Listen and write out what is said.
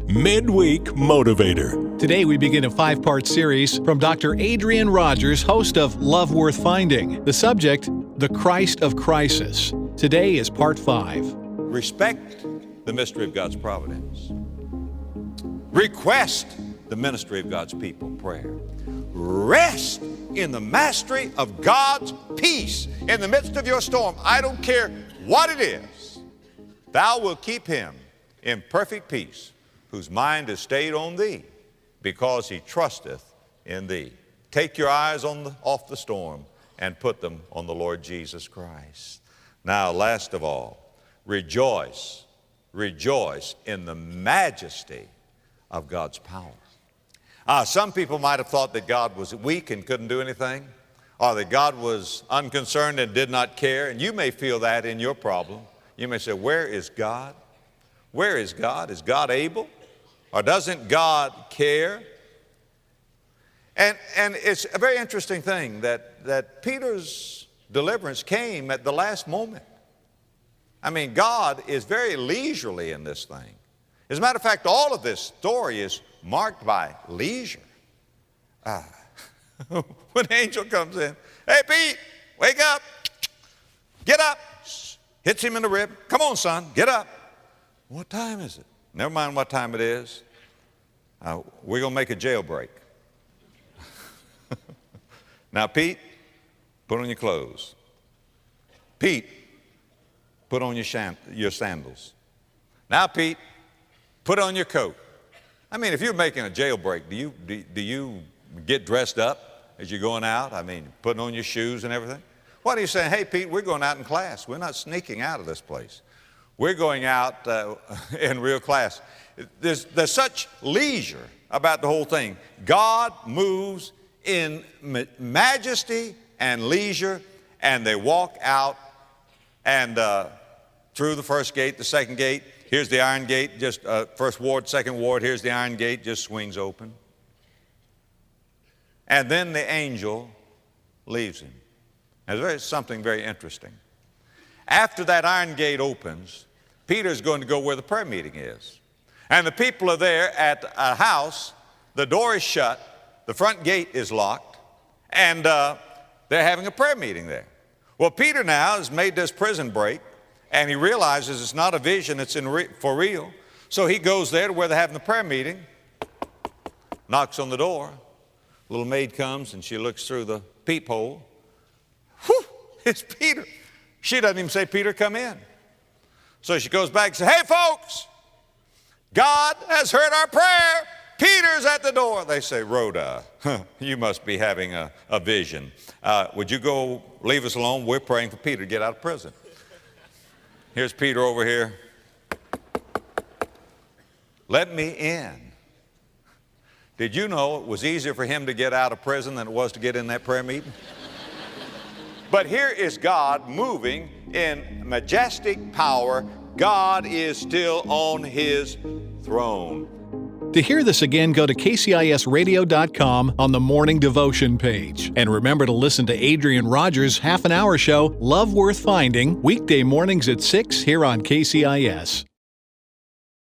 Midweek Motivator. Today we begin a 5-part series from Dr. Adrian Rogers, host of Love Worth Finding. The subject, the Christ of Crisis. Today is part 5. Respect the mystery of God's providence. Request the ministry of God's people, prayer. Rest in the mastery of God's peace in the midst of your storm. I don't care what it is. Thou wilt keep him in perfect peace, whose mind is stayed on thee, because he trusteth in thee. Take your eyes off the storm and put them on the Lord Jesus Christ. Now, last of all, rejoice in the majesty of God's power. Some people might have thought that God was weak and couldn't do anything, or that God was unconcerned and did not care, and you may feel that in your problem. You may say, where is God? Where is God? Is God able? Or doesn't God care? And it's a very interesting thing that Peter's deliverance came at the last moment. I mean, God is very leisurely in this thing. As a matter of fact, all of this story is marked by leisure. When an angel comes in, hey, Pete, wake up, get up, hits him in the rib. Come on, son, get up. What time is it? Never mind what time it is. We're going to make a jailbreak. Now, Pete, put on your clothes. Pete, put on your sandals. Now, Pete, put on your coat. I mean, if you're making a jailbreak, do you get dressed up as you're going out? I mean, putting on your shoes and everything? What are you saying? Hey, Pete, we're going out in class. We're not sneaking out of this place. We're going out in real class. There's such leisure about the whole thing. God moves in majesty and leisure, and they walk out and through the first gate, the second gate. Here's the iron gate, just first ward, second ward. Here's the iron gate, just swings open. And then the angel leaves him. Now, there's something very interesting. After that iron gate opens, Peter's going to go where the prayer meeting is. And the people are there at a house. The door is shut. The front gate is locked. And they're having a prayer meeting there. Well, Peter now has made this prison break, and he realizes it's not a vision, it's for real. So he goes there to where they're having the prayer meeting, knocks on the door. A little maid comes, and she looks through the peephole. Whew, it's Peter. She doesn't even say, Peter, come in. So she goes back and says, hey, folks, God has heard our prayer. Peter's at the door. They say, Rhoda, you must be having a vision. Would you go leave us alone? We're praying for Peter to get out of prison. Here's Peter over here. Let me in. Did you know it was easier for him to get out of prison than it was to get in that prayer meeting? But here is God moving in majestic power. God is still on his throne. To hear this again, go to kcisradio.com on the Morning Devotion page. And remember to listen to Adrian Rogers' half-an-hour show, Love Worth Finding, weekday mornings at 6 here on KCIS.